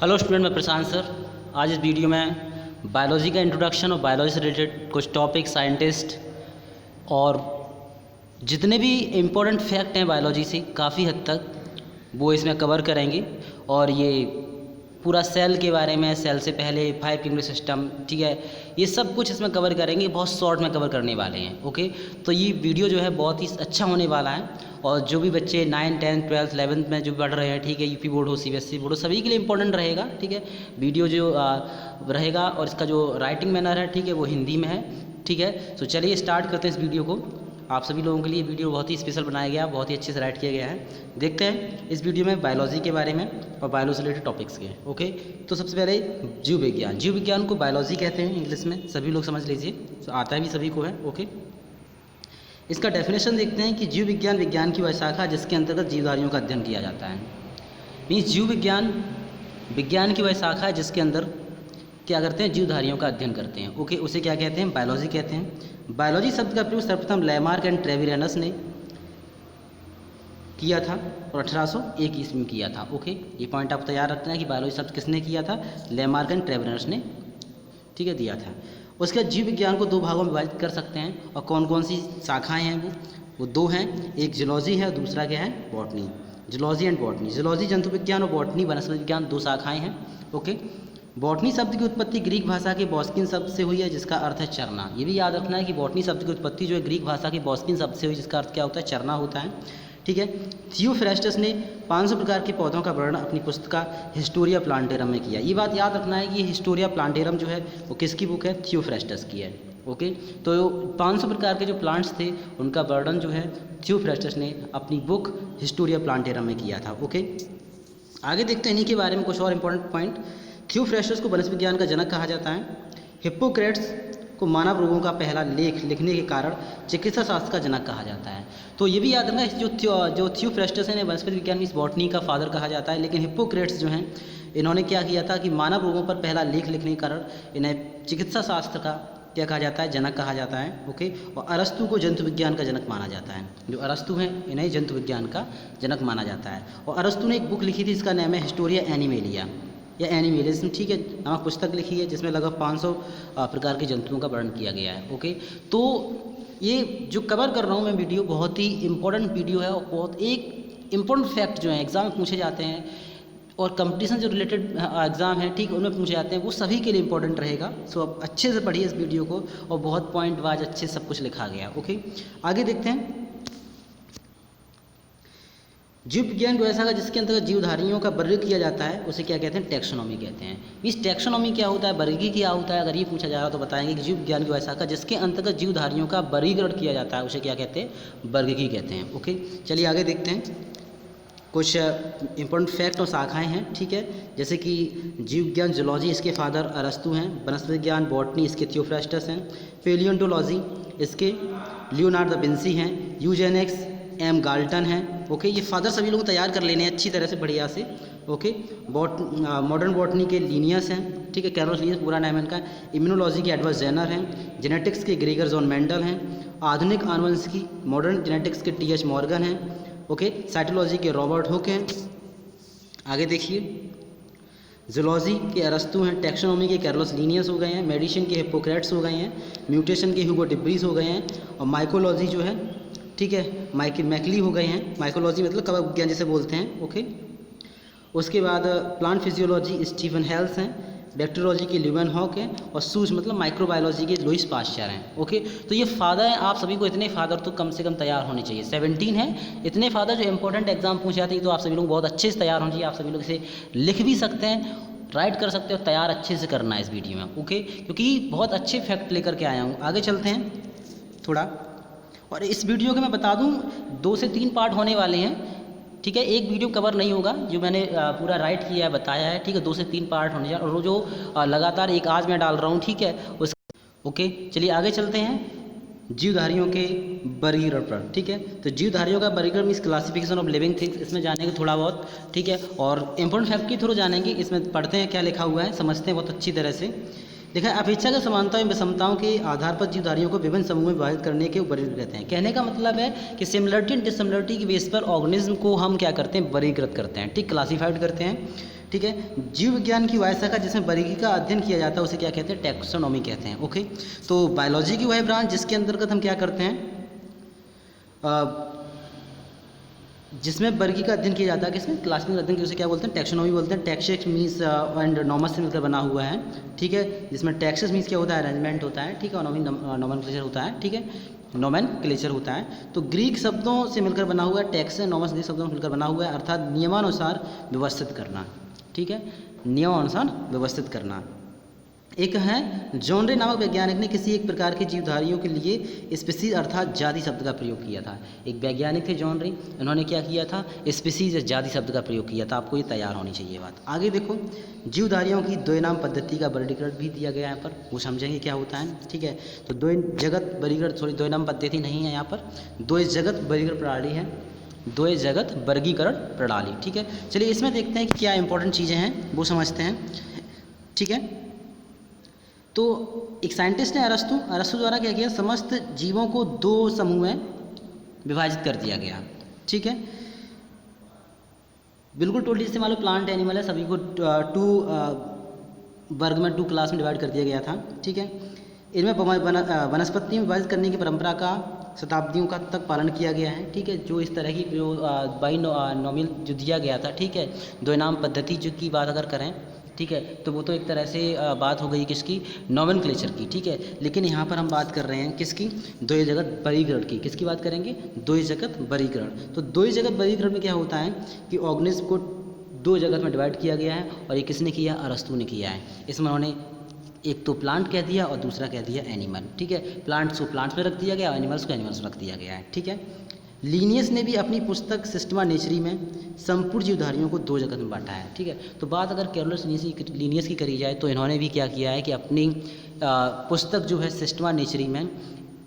Hello student, मैं प्रशांत sir. आज इस वीडियो में बायोलॉजी का इंट्रोडक्शन और बायोलॉजी से रिलेटेड कुछ टॉपिक, साइंटिस्ट और जितने भी इम्पोर्टेंट फैक्ट हैं बायोलॉजी से काफ़ी हद तक वो इसमें कवर करेंगे। और ये पूरा सेल के बारे में, सेल से पहले 5 किंगडम सिस्टम, ठीक है, ये सब कुछ इसमें कवर करेंगे। बहुत शॉर्ट में कवर करने वाले हैं। ओके, तो ये वीडियो जो है बहुत ही अच्छा होने वाला है। और जो भी बच्चे 9, 10, 12, 11 में जो पढ़ रहे हैं, ठीक है, यूपी बोर्ड हो, सीबीएसई बोर्ड हो, सभी के लिए इंपॉर्टेंट रहेगा। ठीक है, वीडियो जो रहेगा और इसका जो राइटिंग मैनर है, ठीक है, वो हिंदी में है। ठीक है, तो चलिए स्टार्ट करते हैं इस वीडियो को। आप सभी लोगों के लिए वीडियो बहुत ही स्पेशल बनाया गया, बहुत ही अच्छे से राइट किया गया है। देखते हैं इस वीडियो में बायोलॉजी के बारे में और बायोलॉजी से रिलेटेड टॉपिक्स के। ओके, तो सबसे पहले जीव विज्ञान। जीव विज्ञान को बायोलॉजी कहते हैं इंग्लिश में, सभी लोग समझ लीजिए, तो आता भी सभी को है। ओके, इसका डेफिनेशन देखते हैं कि जीव विज्ञान विज्ञान की वह शाखा जिसके अंतर्गत जीवधारियों का अध्ययन किया जाता है। मीन्स जीव विज्ञान विज्ञान की वह शाखा है जिसके अंदर क्या करते हैं, जीवधारियों का अध्ययन करते हैं। ओके, उसे क्या कहते हैं, बायोलॉजी कहते हैं। बायोलॉजी शब्द का प्रयोग सर्वप्रथम लैमार्क एंड ट्रेविरनस ने किया था और 1801 ईस्वी में किया था। ओके, ये पॉइंट आप तैयार रखते हैं कि बायोलॉजी शब्द किसने किया था, लैमार्क एंड ट्रेविरनस ने, ठीक है, दिया था। उसके बाद जीव विज्ञान को 2 भागों में विभाजित कर सकते हैं। और कौन कौन सी शाखाएं हैं वो 2 हैं। एक जूलॉजी है और दूसरा क्या है, botany. Zoology and botany. Zoology जंतु विज्ञान और बॉटनी वनस्पति विज्ञान, 2 शाखाएं हैं। ओके, बॉटनी शब्द की उत्पत्ति ग्रीक भाषा के बॉस्किन शब्द से हुई है जिसका अर्थ है चरना। ये भी याद रखना है कि बॉटनी शब्द की उत्पत्ति जो है ग्रीक भाषा के बॉस्किन शब्द से हुई, जिसका अर्थ क्या होता है, चरना होता है। ठीक है, थियोफ्रेस्टस ने 500 प्रकार के पौधों का वर्णन अपनी पुस्तिका हिस्टोरिया प्लांटेरम में किया। ये बात याद रखना है कि हिस्टोरिया प्लांटेरम जो है वो किसकी बुक है, थियोफ्रेस्टस की है। ओके, तो 500 प्रकार के जो प्लांट्स थे उनका वर्णन जो है थियोफ्रेस्टस ने अपनी बुक हिस्टोरिया प्लांटेरम में किया था। ओके, आगे देखते हैं इन्हीं के बारे में कुछ और इंपॉर्टेंट पॉइंट। थियोफ्रेस्टस को वनस्पति विज्ञान का जनक कहा जाता है। हिप्पोक्रेट्स को मानव रोगों का पहला लेख लिखने के कारण चिकित्सा शास्त्र का जनक कहा जाता है। तो ये भी याद रखना, जो थियोफ्रेस्टस है वनस्पति विज्ञान में इस बॉटनी का फादर कहा जाता है। लेकिन हिप्पोक्रेट्स जो हैं इन्होंने क्या किया था कि मानव रोगों पर पहला लेख लिखने के कारण इन्हें चिकित्सा शास्त्र का क्या कहा जाता है, जनक कहा जाता है। ओके, और अरस्तु को जंतु विज्ञान का जनक माना जाता है। जो अरस्तु हैं इन्हें जंतु विज्ञान का जनक माना जाता है। और अरस्तु ने एक बुक लिखी थी, इसका नाम है हिस्टोरिया एनिमेलिया या एनिमेलिज्म, ठीक है, नामक पुस्तक लिखी है जिसमें लगभग 500 प्रकार के जंतुओं का वर्णन किया गया है। ओके, तो ये जो कवर कर रहा हूँ मैं वीडियो बहुत ही इंपॉर्टेंट वीडियो है और बहुत एक इम्पोर्टेंट फैक्ट जो है एग्ज़ाम में पूछे जाते हैं और कंपटीशन जो रिलेटेड एग्ज़ाम है, ठीक, उनमें पूछे जाते हैं, वो सभी के लिए इंपॉर्टेंट रहेगा। सो अब अच्छे से पढ़िए इस वीडियो को और बहुत पॉइंट वाइज अच्छे सब कुछ लिखा गया। ओके, आगे देखते हैं। जीव विज्ञान को ऐसा है जिसके अंतर्गत जीवधारियों का वर्गीकरण किया जाता है, उसे क्या कहते हैं, टैक्सोनॉमी कहते हैं। इस टैक्सोनॉमी क्या होता है, वर्गीकरण क्या होता है, अगर ये पूछा जा रहा है तो बताएंगे कि जीव विज्ञान की ऐसा का जिसके अंतर्गत जीवधारियों का वर्गीकरण किया जाता है उसे क्या कहते हैं, वर्गीकरण कहते हैं। ओके, चलिए आगे देखते हैं। कुछ इंपॉर्टेंट फैक्ट और शाखाएं हैं, ठीक है, जैसे कि जीव विज्ञान जूलॉजी, इसके फादर अरस्तु हैं। वनस्पति विज्ञान बॉटनी, इसके थियोफ्रेस्टस हैं। पेलियोंटोलॉजी इसके लियोनार्डो दा विंसी हैं। यूजेनिक्स एम गाल्टन हैं। ओके, ये फादर सभी लोग तैयार कर लेने हैं अच्छी तरह से, बढ़िया से। ओके, मॉडर्न बॉटनी के लीनियस हैं, ठीक है, कैरोस लीनियस पूरा नाम है इनका। इम्यूनोलॉजी के एडवर्ड जेनर हैं। जेनेटिक्स के ग्रेगर जॉन मेंडल हैं। आधुनिक आनुवंशिकी मॉडर्न जेनेटिक्स के टी.एच. मॉर्गन हैं। ओके, साइटोलॉजी के रॉबर्ट हुक हैं। आगे देखिए, जूलॉजी के अरस्तु हैं। टैक्सोनॉमी के कैरोलस लीनियस हो गए हैं। मेडिसिन के हिप्पोक्रेट्स हो गए हैं। म्यूटेशन के ह्यूगो डिब्रीज हो गए हैं। और माइकोलॉजी जो है, ठीक है, मैकली हो गए हैं। माइकोलॉजी मतलब कवक विज्ञान जिसे बोलते हैं। ओके, उसके बाद प्लांट फिजियोलॉजी स्टीफन हेल्स हैं। बैक्टीरियोलॉजी के ल्यूवन हॉक हैं। और सूज मतलब माइक्रोबायोलॉजी के लुइस पास्चर हैं। ओके, तो ये फादर हैं। आप सभी को इतने फादर तो कम से कम तैयार होने चाहिए, 17 हैं इतने फादर जो इंपॉर्टेंट एग्जाम पूछ जाते हैं। तो आप सभी लोग बहुत अच्छे से तैयार होने चाहिए। आप सभी लोग इसे लिख भी सकते हैं, राइट कर सकते हो, तैयार अच्छे से करना है इस वीडियो में। ओके, क्योंकि बहुत अच्छे फैक्ट लेकर के आया हूँ। आगे चलते हैं थोड़ा, और इस वीडियो के मैं बता दूं 2 से 3 पार्ट होने वाले हैं, ठीक है, एक वीडियो कवर नहीं होगा जो मैंने पूरा राइट किया है, बताया है, ठीक है, 2 से 3 पार्ट होने चाहिए। और वो जो लगातार एक आज मैं डाल रहा हूँ, ठीक है, उस ओके, चलिए आगे चलते हैं जीवधारियों के वर्गीकरण पर। ठीक है, तो जीवधारियों का वर्गीकरण means classification of living things, इसमें जानेंगे थोड़ा बहुत, ठीक है, और इंपॉर्टेंट फैक्ट की थ्रू जानेंगे। इसमें पढ़ते हैं क्या लिखा हुआ है, समझते हैं बहुत अच्छी तरह से देखा, अपेक्षाकृत समानता एवं विषमताओं के आधार पर जीवधारियों को विभिन्न समूह में विभाजित करने के वर्गीकृत कहते हैं। कहने का मतलब है कि सिमिलरिटी एंड डिससिमिलरिटी की बेस पर ऑर्गेनिज्म को हम क्या करते हैं, वर्गीकृत करते हैं, ठीक, क्लासीफाइड करते हैं। ठीक है, जीव विज्ञान की वह शाखा जिसमें वर्गीकरण का अध्ययन किया जाता है उसे क्या कहते हैं, टैक्सोनॉमी कहते हैं। ओके, तो बायोलॉजी की वह ब्रांच जिसके अंतर्गत हम क्या करते हैं, जिसमें वर्गीकरण का अध्ययन किया जाता है, किसमें, क्लासिफिकेशन अध्ययन की, उसे क्या बोलते हैं, टैक्सोनॉमी बोलते हैं। टैक्सेस मीन्स एंड नॉमस से मिलकर बना हुआ है। ठीक है, जिसमें टैक्सेस मीन्स क्या होता है, अरेंजमेंट होता है। ठीक है, और नॉमेनक्लेचर होता है। ठीक है, नॉमेनक्लेचर होता है। तो ग्रीक शब्दों से मिलकर बना हुआ है, टैक्स नॉमस ग्रीक शब्दों से मिलकर बना हुआ है, अर्थात नियमानुसार व्यवस्थित करना। ठीक है, नियमानुसार व्यवस्थित करना। एक है जॉनरे नामक वैज्ञानिक ने किसी एक प्रकार के जीवधारियों के लिए स्पीसीज अर्थात जाति शब्द का प्रयोग किया था। एक वैज्ञानिक थे जॉनरे, इन्होंने क्या किया था, स्पीसीज जाति शब्द का प्रयोग किया था। आपको ये तैयार होनी चाहिए बात। आगे देखो, जीवधारियों की द्वैनाम पद्धति का वर्गीकरण भी दिया गया है यहाँ पर, वो समझेंगे क्या होता है। ठीक है, तो द्वैजगत वर्गीकरण, सॉरी द्वैनाम पद्धति नहीं है यहाँ पर, द्वैजगत वर्गीकरण प्रणाली है, द्वैजगत वर्गीकरण प्रणाली। ठीक है, चलिए इसमें देखते हैं कि क्या इंपॉर्टेंट चीज़ें हैं वो समझते हैं। ठीक है, तो एक साइंटिस्ट ने अरस्तु द्वारा क्या किया, समस्त जीवों को दो समूह में विभाजित कर दिया गया। ठीक है, बिल्कुल टोटली से मालूम प्लांट एनिमल है, सभी को टू वर्ग में, टू क्लास में डिवाइड कर दिया गया था। ठीक है, इनमें वनस्पति में विभाजित करने की परंपरा का शताब्दियों का तक पालन किया गया है। ठीक है, जो इस तरह की जो बाइनोमियल जो दिया गया था, ठीक है, द्वैनाम पद्धति जो की बात अगर करें, ठीक है, तो वो तो एक तरह से बात हो गई किसकी, नॉमेनक्लेचर की। ठीक है, लेकिन यहाँ पर हम बात कर रहे हैं किसकी, द्वैजगत वर्गीकरण की। किसकी बात करेंगे, द्वैजगत वर्गीकरण। तो द्वैजगत वर्गीकरण में क्या होता है कि ऑर्गेनिज्म को दो जगत में डिवाइड किया गया है, और ये किसने किया, अरस्तु ने किया है। इसमें उन्होंने एक तो प्लांट कह दिया और दूसरा कह दिया एनिमल। ठीक है, प्लांट्स को प्लांट्स में रख दिया गया और एनिमल्स को एनिमल्स में रख दिया गया है। ठीक है, लीनियस ने भी अपनी पुस्तक सिस्टमा नेचुरी में संपूर्ण जीवधारियों को दो जगत में बांटा है। ठीक है, तो बात अगर कैरोलस लीनियस की करी जाए तो इन्होंने भी क्या किया है कि अपनी पुस्तक जो है सिस्टमा नेचुरी में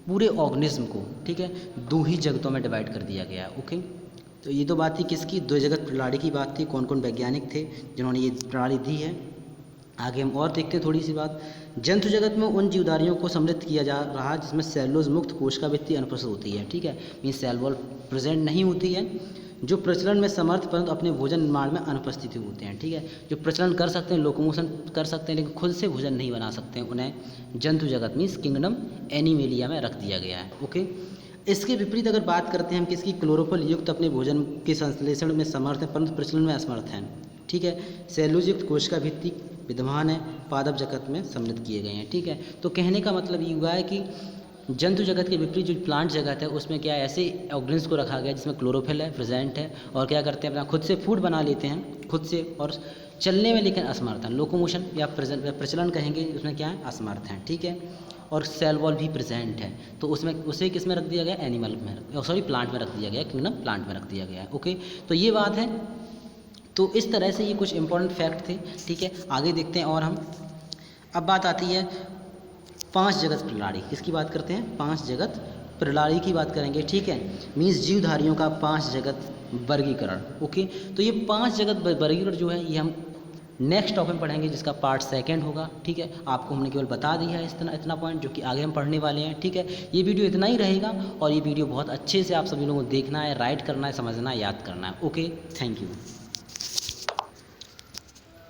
पूरे ऑर्गेनिज्म को, ठीक है, दो ही जगतों में डिवाइड कर दिया गया है। ओके, तो ये तो बात थी किसकी, दो जगत प्रणाली की बात थी, कौन कौन वैज्ञानिक थे जिन्होंने ये प्रणाली दी है। आगे हम और देखते हैं थोड़ी सी बात। जंतु जगत में उन जीवधारियों को सम्मिलित किया जा रहा है जिसमें सेलुलोज मुक्त कोशिका भित्ति अनुपस्थित होती है। ठीक है, मीन्स सेल वॉल प्रेजेंट नहीं होती है, जो प्रचलन में समर्थ परंतु अपने भोजन निर्माण में अनुपस्थित होते हैं। ठीक है, जो प्रचलन कर सकते हैं, लोकोमोशन कर सकते हैं, लेकिन खुद से भोजन नहीं बना सकते हैं, उन्हें जंतु जगत मीन्स किंगडम एनिमेलिया में रख दिया गया है। ओके, इसके विपरीत अगर बात करते हैं हम किसकी, क्लोरोफिल युक्त अपने भोजन के संश्लेषण में समर्थ हैं परंतु प्रचलन में असमर्थ हैं। ठीक है, सेलुलोज युक्त कोशिका भित्ति विद्यमान है, पादप जगत में सम्मिलित किए गए हैं। ठीक है, तो कहने का मतलब ये हुआ है कि जंतु जगत के विपरीत जो प्लांट जगत है उसमें क्या ऐसे ऑर्गेनिज्म को रखा गया जिसमें क्लोरोफिल है, प्रेजेंट है, और क्या करते हैं अपना खुद से फूड बना लेते हैं खुद से, और चलने में लेकिन असमर्थ हैं, लोकोमोशन या प्रचलन कहेंगे उसमें क्या है, असमर्थ हैं। ठीक है, और सेल वॉल भी प्रेजेंट है, तो उसमें उसे किस में रख दिया गया, एनिमल में, सॉरी प्लांट में रख दिया गया, किंगडम प्लांट में रख दिया गया है। ओके, तो ये बात है। तो इस तरह से ये कुछ इंपॉर्टेंट फैक्ट थे। ठीक है, आगे देखते हैं। और हम अब बात आती है पांच जगत प्रणाली, किसकी बात करते हैं, पांच जगत प्रणाली की बात करेंगे। ठीक है, मीन्स जीवधारियों का पांच जगत वर्गीकरण। ओके, तो ये पांच जगत वर्गीकरण जो है ये हम नेक्स्ट टॉपिक में पढ़ेंगे, जिसका पार्ट सेकंड होगा। ठीक है, आपको हमने केवल बता दिया है इतना पॉइंट जो कि आगे हम पढ़ने वाले हैं। ठीक है, ये वीडियो इतना ही रहेगा, और ये वीडियो बहुत अच्छे से आप सभी लोगों को देखना है, राइट करना है, समझना है, याद करना है। Okay, thank you.